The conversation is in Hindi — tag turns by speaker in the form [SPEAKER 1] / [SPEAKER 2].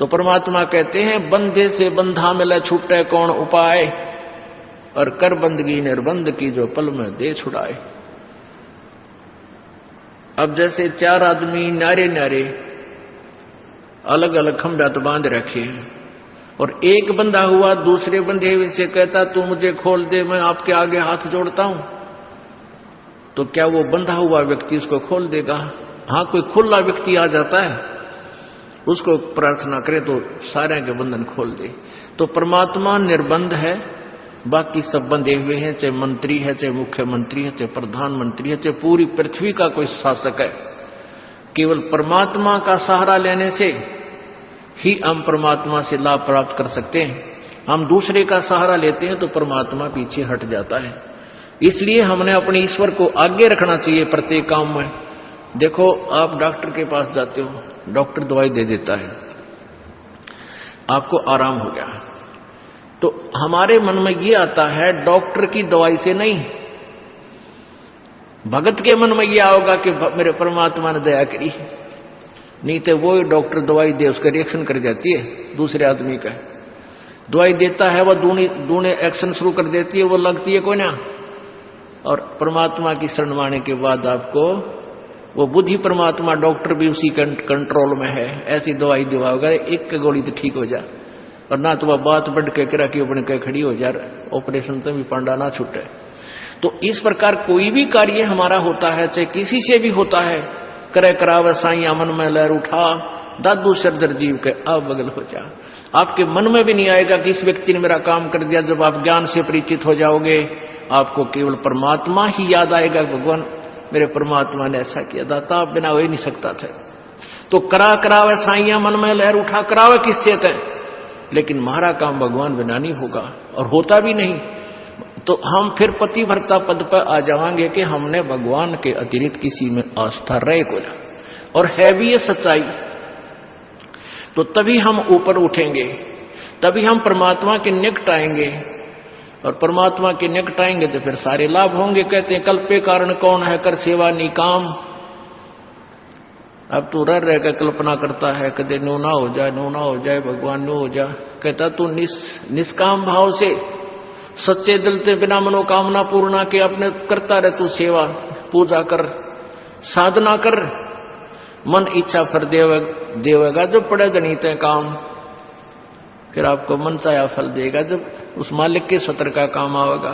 [SPEAKER 1] तो परमात्मा कहते हैं बंधे से बंधा मिले छूटे कौन उपाय, और कर बंदगी निर्बंध की जो पल में दे छुड़ाए। अब जैसे चार आदमी नारे नारे अलग अलग खंभे बांध रखे हैं, और एक बंधा हुआ दूसरे बंधे हुए से कहता तू मुझे खोल दे, मैं आपके आगे हाथ जोड़ता हूं, तो क्या वो बंधा हुआ व्यक्ति उसको खोल देगा? हाँ, कोई खुला व्यक्ति आ जाता है, उसको प्रार्थना करे तो सारे के बंधन खोल दे। तो परमात्मा निर्बंध है, बाकी सब बंधे हुए हैं, चाहे मंत्री है, चाहे मुख्यमंत्री है, चाहे प्रधानमंत्री है, चाहे पूरी पृथ्वी का कोई शासक है। केवल परमात्मा का सहारा लेने से ही हम परमात्मा से लाभ प्राप्त कर सकते हैं। हम दूसरे का सहारा लेते हैं तो परमात्मा पीछे हट जाता है। इसलिए हमने अपने ईश्वर को आगे रखना चाहिए प्रत्येक काम में। देखो, आप डॉक्टर के पास जाते हो, डॉक्टर दवाई दे देता है, आपको आराम हो गया, तो हमारे मन में ये आता है डॉक्टर की दवाई से नहीं, भगत के मन में यह आओगा कि मेरे परमात्मा ने दया करी। नहीं तो वो डॉक्टर दवाई दे, उसका रिएक्शन कर जाती है दूसरे आदमी का। दवाई देता है वह दूने एक्शन शुरू कर देती है, वो लगती है कोई ना। और परमात्मा की शरण माने के बाद आपको वो बुद्धि परमात्मा डॉक्टर भी उसी कंट्रोल में है, ऐसी दवाई दिवाओगा एक गोली तो ठीक हो जा, और ना तो वह बात बढ़ के करा कि बन के खड़ी हो जा, ऑपरेशन तो भी पांडा ना छूटे। तो इस प्रकार कोई भी कार्य हमारा होता है, चाहे किसी से भी होता है, करे करावे साइया मन में लहर उठा, दादू सरदर जीव के अब बगल हो जा। आपके मन में भी नहीं आएगा कि इस व्यक्ति ने मेरा काम कर दिया। जब आप ज्ञान से परिचित हो जाओगे, आपको केवल परमात्मा ही याद आएगा, भगवान मेरे परमात्मा ने ऐसा किया, दाता आप बिना हो ही नहीं सकता था। तो करा करावे साइया मन में लहर उठा, करावे किससे थे, लेकिन हमारा काम भगवान बिना नहीं होगा, और होता भी नहीं। तो हम फिर पतिव्रता पद पर आ जाएंगे कि हमने भगवान के अतिरिक्त किसी में आस्था रहे को, और है भी ये सच्चाई। तो तभी हम ऊपर उठेंगे, तभी हम परमात्मा के निकट आएंगे, और परमात्मा के निकट आएंगे तो फिर सारे लाभ होंगे। कहते हैं कल्पे कारण कौन है, कर सेवा निकाम। अब तू रह रह कर कल्पना करता है, कदे नो ना हो जाए, नो ना हो जाए, भगवान नो हो जाए। कहता तू निष्काम भाव से सच्चे दिल से बिना मनोकामना पूर्णा के अपने करता रहे, तू सेवा पूजा कर, साधना कर, मन इच्छा फल देवेगा जो पड़े गणित है काम। फिर आपको मन चाया फल देगा जब उस मालिक के सत्र का काम आवेगा।